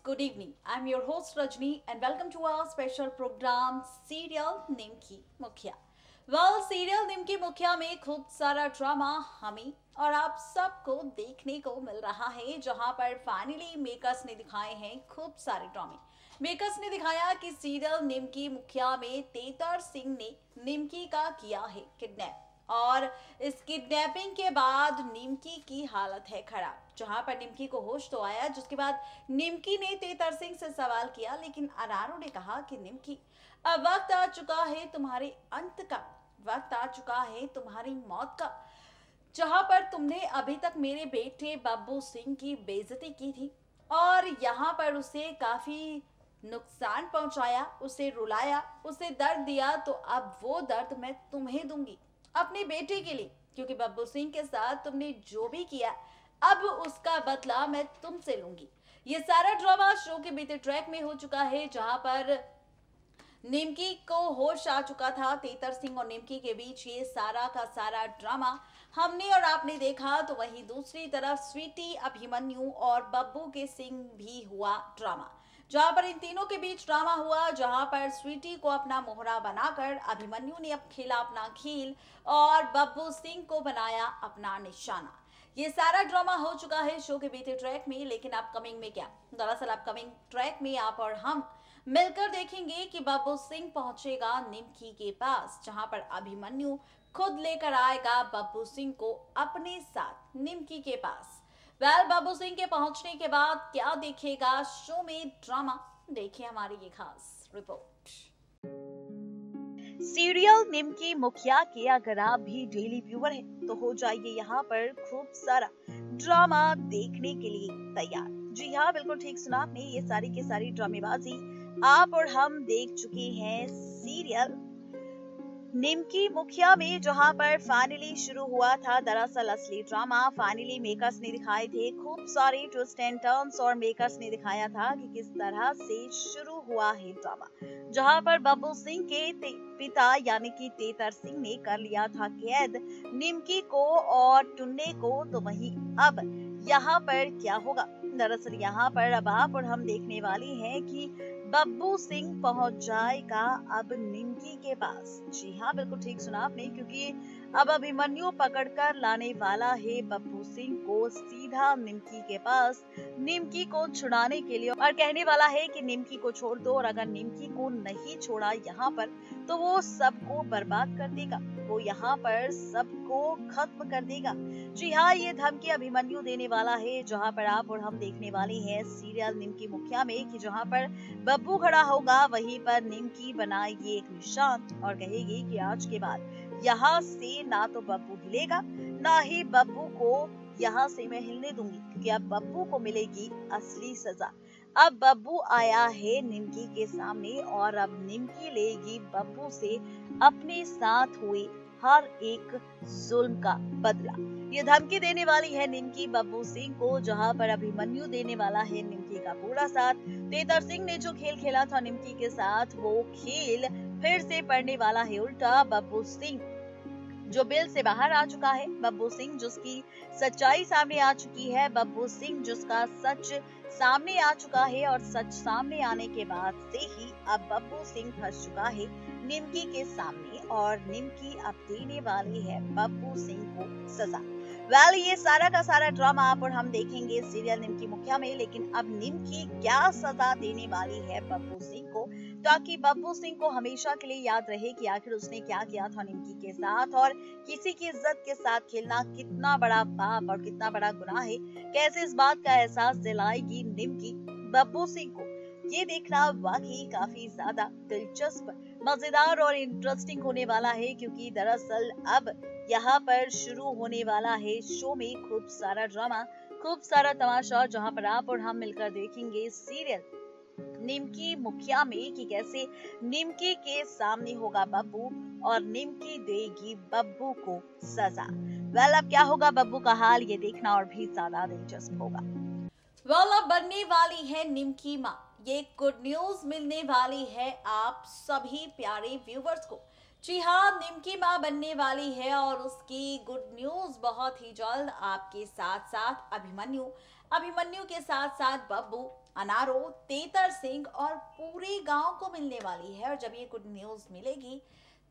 good evening. I'm your host Rajni and welcome to our special program Serial निमकी मुखिया। Serial निमकी मुखिया में खूब सारा ड्रामा हमें और आप सबको देखने को मिल रहा है, जहां पर फाइनली मेकर्स ने दिखाए हैं खूब सारे ड्रामे। मेकर्स ने दिखाया कि सीरियल निमकी मुखिया में तेतर सिंह ने निमकी का किया है किडनैप और इस किडनैपिंग के बाद निमकी की हालत है खराब। जहां पर निमकी को होश तो आया, जिसके बाद निमकी ने तेतर सिंह से सवाल किया, लेकिन अरारो ने कहा कि निमकी, अब वक्त आ चुका है तुम्हारे अंत का, वक्त आ चुका है तुम्हारी मौत का। जहां पर तुमने अभी तक मेरे बेटे बब्बू सिंह की बेइज्जती की थी और यहाँ पर उसे काफी नुकसान पहुंचाया, उसे रुलाया, उसे दर्द दिया, तो अब वो दर्द मैं तुम्हें दूंगी अपने बेटे के लिए, क्योंकि बब्बू सिंह के साथ तुमने जो भी किया अब उसका बदला मैं तुमसे लूंगी। ये सारा ड्रामा शो के बीते ट्रैक में हो चुका है, जहां पर निमकी को होश आ चुका था। तेतर सिंह और निमकी के बीच ये सारा का सारा ड्रामा हमने और आपने देखा, तो वहीं दूसरी तरफ स्वीटी, अभिमन्यु और बब्बू के सिंह भी हुआ ड्रामा, जहां पर इन तीनों के बीच ड्रामा हुआ, जहां पर स्वीटी को अपना मोहरा बनाकर अभिमन्यु ने अब खेला अपना खेल और बब्बू सिंह को बनाया अपना निशाना। ये सारा ड्रामा हो चुका है शो के बीते ट्रैक में, लेकिन अपकमिंग में क्या? दरअसल अपकमिंग ट्रैक में आप और हम मिलकर देखेंगे कि बब्बू सिंह पहुंचेगा निमकी के पास, जहां पर अभिमन्यु खुद लेकर आएगा बब्बू सिंह को अपने साथ निमकी के पास। बब्बू सिंह के पहुंचने के बाद क्या देखेगा शो में ड्रामा, देखिए हमारी ये खास रिपोर्ट। सीरियल निमकी मुखिया के अगर आप भी डेली व्यूअर हैं तो हो जाइए यहाँ पर खूब सारा ड्रामा देखने के लिए तैयार। जी हाँ, बिल्कुल ठीक सुना आपने, ये सारी की सारी ड्रामेबाजी आप और हम देख चुके हैं सीरियल निमकी मुखिया में, जहां पर फाइनली शुरू हुआ था दरअसल असली ड्रामा। फाइनली मेकर्स ने दिखाए थे खूब सारे ट्विस्ट एंड टर्न्स और मेकर्स ने दिखाया था कि किस तरह से शुरू हुआ है ड्रामा, जहां पर बब्बू सिंह के पिता यानी कि तेतर सिंह ने कर लिया था कैद निमकी को और टुन्ने को। तो वहीं अब यहाँ पर क्या होगा? दरअसल यहाँ पर अब आप और हम देखने वाली हैं कि बब्बू सिंह पहुंच जाएगा अब निमकी के पास। जी हाँ, बिल्कुल ठीक सुना आपने, क्योंकि अब अभिमन्यु पकड़कर लाने वाला है बब्बू सिंह को सीधा निमकी के पास, निमकी को छुड़ाने के लिए, और कहने वाला है कि निमकी को छोड़ दो, और अगर निमकी को नहीं छोड़ा यहाँ पर तो वो सबको बर्बाद कर देगा, वो यहाँ पर सबको खत्म कर देगा। जी हाँ, ये धमकी अभिमन्यु देने वाला है, जहाँ पर आप और हम देखने वाले हैं सीरियल निमकी मुखिया में कि जहाँ पर बब्बू खड़ा होगा वहीं पर निमकी बनाएगी एक निशान और कहेगी कि आज के बाद यहाँ से ना तो बब्बू हिलेगा, ना ही बब्बू को यहाँ से मैं हिलने दूंगी, क्योंकि अब बब्बू को मिलेगी असली सजा। अब बब्बू आया है निमकी के सामने और अब निमकी लेगी बब्बू से अपने साथ हुए हर एक जुल्म का बदला। ये धमकी देने वाली है निमकी बब्बू सिंह को, जहां पर अभिमन्यु देने वाला है निमकी का पूरा साथ। तेतर सिंह ने जो खेल खेला था निमकी के साथ, वो खेल फिर से पड़ने वाला है उल्टा। बब्बू सिंह जो बिल से बाहर आ चुका है, बब्बू सिंह जिसकी सच्चाई सामने आ चुकी है, बब्बू सिंह जिसका सच सामने आ चुका है, और सच सामने आने के बाद से ही अब बब्बू सिंह फंस चुका है निमकी के सामने, और निमकी अब देने वाली है बब्बू सिंह को सजा। ये सारा का सारा ड्रामा आप और हम देखेंगे सीरियल निमकी मुखिया में, लेकिन अब निमकी क्या सजा देने वाली है बब्बू सिंह को, ताकि बब्बू सिंह को हमेशा के लिए याद रहे कि आखिर उसने क्या किया था निमकी के साथ, और किसी की इज्जत के साथ खेलना कितना बड़ा पाप और कितना बड़ा गुनाह है। कैसे इस बात का एहसास दिलाएगी निमकी बब्बू सिंह को, ये देखना वाकई काफी ज्यादा दिलचस्प, मजेदार और इंटरेस्टिंग होने वाला है, क्योंकि दरअसल अब यहाँ पर शुरू होने वाला है शो में खूब सारा ड्रामा, खूब सारा तमाशा, जहाँ पर आप और हम मिलकर देखेंगे सीरियल निमकी मुखिया में कि कैसे निमकी के सामने होगा बब्बू और निमकी देगी बब्बू को सजा। अब क्या होगा बब्बू का हाल, ये देखना और भी ज्यादा दिलचस्प होगा। अब बनने वाली है निमकी माँ, ये गुड न्यूज मिलने वाली है आप सभी प्यारे व्यूवर्स को। जी हाँ, निमकी माँ बनने वाली है और उसकी गुड न्यूज बहुत ही जल्द आपके साथ साथ अभिमन्यु के साथ साथ बब्बू अनारो, तेतर सिंह और पूरे गांव को मिलने वाली है। और जब ये गुड न्यूज मिलेगी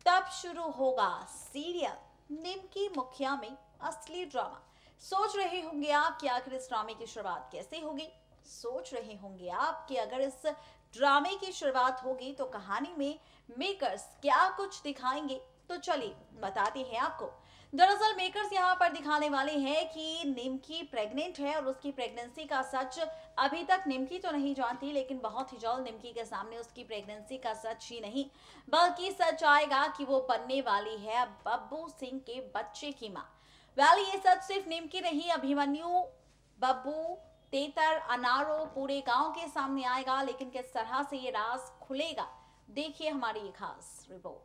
तब शुरू होगा सीरियल निमकी मुखिया में असली ड्रामा। सोच रहे होंगे आप कि आखिर इस ड्रामे की शुरुआत कैसे होगी। सोच रहे होंगे आप कि अगर इस ड्रामे की शुरुआत होगी तो कहानी में मेकर्स क्या कुछ दिखाएंगे। तो चलिए बताते हैं आपको। दरअसल मेकर्स यहाँ पर दिखाने वाले हैं कि निमकी प्रेग्नेंट है और उसकी प्रेगनेंसी का सच अभी तक निमकी तो नहीं जानती, लेकिन बहुत ही जल्द निमकी के सामने उसकी प्रेगनेंसी का सच ही नहीं बल्कि सच आएगा कि वो बनने वाली है बब्बू सिंह के बच्चे की माँ। ये सच सिर्फ निमकी नहीं, अभिमन्यु, बब्बू, तेतर, अनारो पूरे गांव के सामने आएगा। लेकिन किस तरह से ये राज खुलेगा, देखिए हमारी ये खास रिपोर्ट।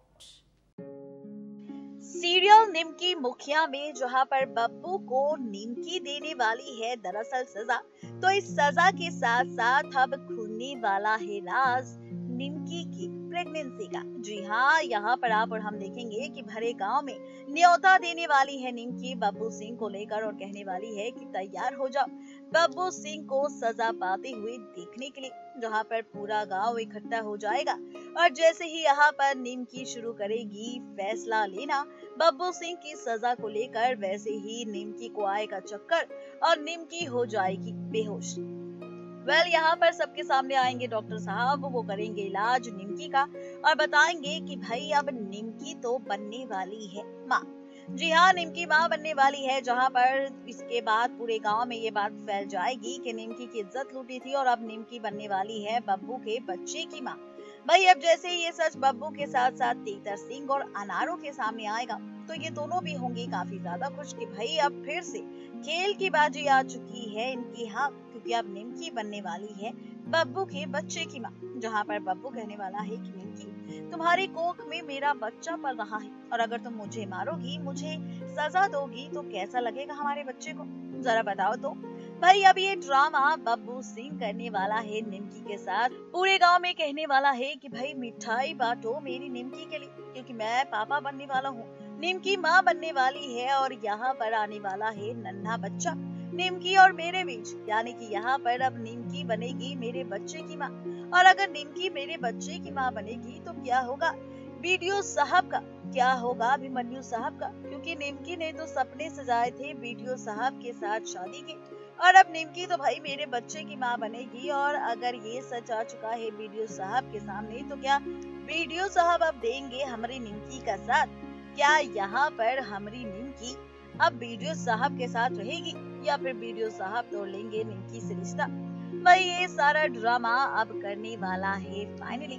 सीरियल निमकी मुखिया में जहां पर बब्बू को निमकी देने वाली है दरअसल सजा, तो इस सजा के साथ साथ अब खुलने वाला है राज निमकी की प्रेगनेंसी का। जी हाँ, यहाँ पर आप और हम देखेंगे कि भरे गांव में न्योता देने वाली है निमकी बब्बू सिंह को लेकर और कहने वाली है कि तैयार हो जाओ बब्बू सिंह को सजा पाते हुए देखने के लिए, जहाँ पर पूरा गांव इकट्ठा हो जाएगा। और जैसे ही यहाँ पर निमकी शुरू करेगी फैसला लेना बब्बू सिंह की सजा को लेकर, वैसे ही निमकी को आएगा चक्कर और निमकी हो जाएगी बेहोश। यहाँ पर सबके सामने आएंगे डॉक्टर साहब, वो करेंगे इलाज निमकी का और बताएंगे कि भाई अब निमकी तो बनने वाली है माँ। जी हाँ, निमकी माँ बनने वाली है, जहाँ पर इसके बाद पूरे गांव में ये बात फैल जाएगी कि निमकी की इज्जत लूटी थी और अब निमकी बनने वाली है बब्बू के बच्चे की माँ। अब जैसे ही ये सच बब्बू के साथ साथ तेतर सिंह और अनारों के सामने आएगा तो ये दोनों भी होंगे काफी ज्यादा खुश कि भाई अब फिर से खेल की बाजी आ चुकी है इनकी हाथ, क्योंकि अब निमकी बनने वाली है बब्बू के बच्चे की माँ। जहाँ पर बब्बू कहने वाला है कि निमकी, तुम्हारी कोख में मेरा बच्चा पल रहा है और अगर तुम मुझे मारोगी, मुझे सजा दोगी तो कैसा लगेगा हमारे बच्चे को, जरा बताओ तो। अब ये ड्रामा बब्बू सिंह करने वाला है निमकी के साथ, पूरे गांव में कहने वाला है कि भाई मिठाई बांटो मेरी निमकी के लिए, क्योंकि मैं पापा बनने वाला हूँ, निमकी माँ बनने वाली है और यहाँ पर आने वाला है नन्हा बच्चा निमकी और मेरे बीच, यानी कि यहाँ पर अब निमकी बनेगी मेरे बच्चे की माँ। और अगर निमकी मेरे बच्चे की माँ बनेगी तो क्या होगा बीडीओ साहब का, क्या होगा अभिमन्यु साहब का, क्योंकि निमकी ने तो सपने सजाए थे बीडीओ साहब के साथ शादी के, और अब निमकी तो भाई मेरे बच्चे की माँ बनेगी। और अगर ये सच आ चुका है बीडीओ साहब के सामने तो क्या बीडीओ साहब अब देंगे हमारी निमकी का साथ? क्या यहाँ पर हमारी निमकी अब बीडीओ साहब के साथ रहेगी या फिर बीडीओ साहब तोड़ लेंगे निमकी से रिश्ता? ये सारा ड्रामा अब करने वाला है फाइनली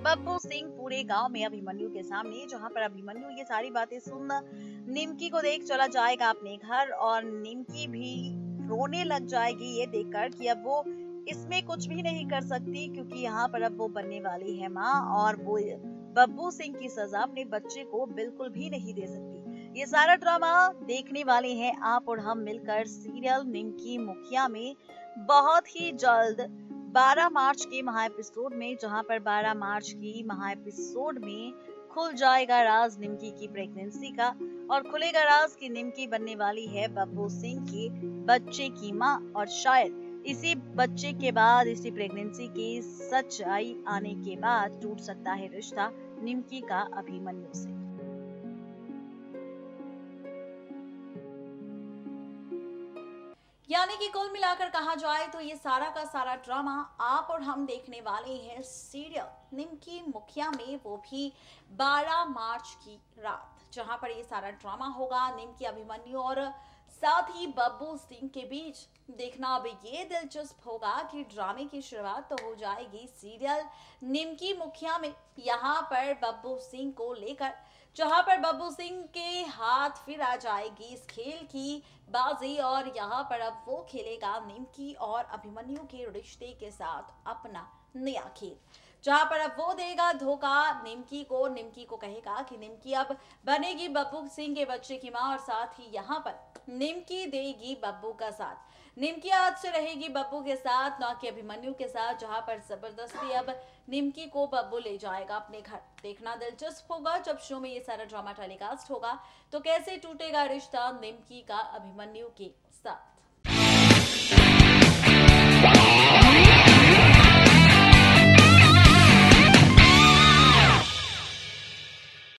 बब्बू सिंह पूरे गांव में अभिमन्यु के सामने, जहां पर अभिमन्यु ये सारी बातें सुन निमकी को देख चला जाएगा अपने घर और निमकी भी रोने लग जाएगी ये देखकर कि अब वो इसमें कुछ भी नहीं कर सकती, क्योंकि यहाँ पर अब वो बनने वाली है माँ और वो बब्बू सिंह की सजा अपने बच्चे को बिल्कुल भी नहीं दे सकती। ये सारा ड्रामा देखने वाले हैं आप और हम मिलकर सीरियल निमकी मुखिया में बहुत ही जल्द 12 मार्च के महा एपिसोड में, जहां पर 12 मार्च की महा एपिसोड में खुल जाएगा राज निमकी की प्रेगनेंसी का और खुलेगा राज की निमकी बनने वाली है बब्बू सिंह के बच्चे की माँ। और शायद इसी बच्चे के बाद, इसी प्रेगनेंसी की सच्चाई आने के बाद टूट सकता है रिश्ता निमकी का अभिमन्यु से। यानी कि कुल मिलाकर कहा जाए तो ये सारा का सारा ड्रामा आप और हम देखने वाले हैं सीरियल निमकी मुखिया में, वो भी 12 मार्च की रात, जहां पर ये सारा ड्रामा होगा निमकी, अभिमन्यु और साथ ही बब्बू सिंह के बीच। देखना अब ये दिलचस्प होगा कि ड्रामे की शुरुआत तो हो जाएगी सीरियल निमकी मुखिया में, यहाँ पर बब्बू सिंह को लेकर, जहां पर बब्बू सिंह के हाथ फिर आ जाएगी इस खेल की बाजी और यहाँ पर अब वो खेलेगा निमकी और अभिमन्यु के रिश्ते के साथ अपना नया खेल, जहां पर अब वो देगा धोखा निमकी को कहेगा कि निमकी अब बनेगी बब्बू सिंह के बच्चे की माँ और साथ ही यहाँ पर निमकी देगी बब्बू का साथ। निमकी आज से रहेगी बब्बू के साथ, ना कि अभिमन्यु के साथ, जहां पर जबरदस्ती अब निमकी को बब्बू ले जाएगा अपने घर। देखना दिलचस्प होगा जब शो में ये सारा ड्रामा टेलीकास्ट होगा तो कैसे टूटेगा रिश्ता निमकी का अभिमन्यु के साथ।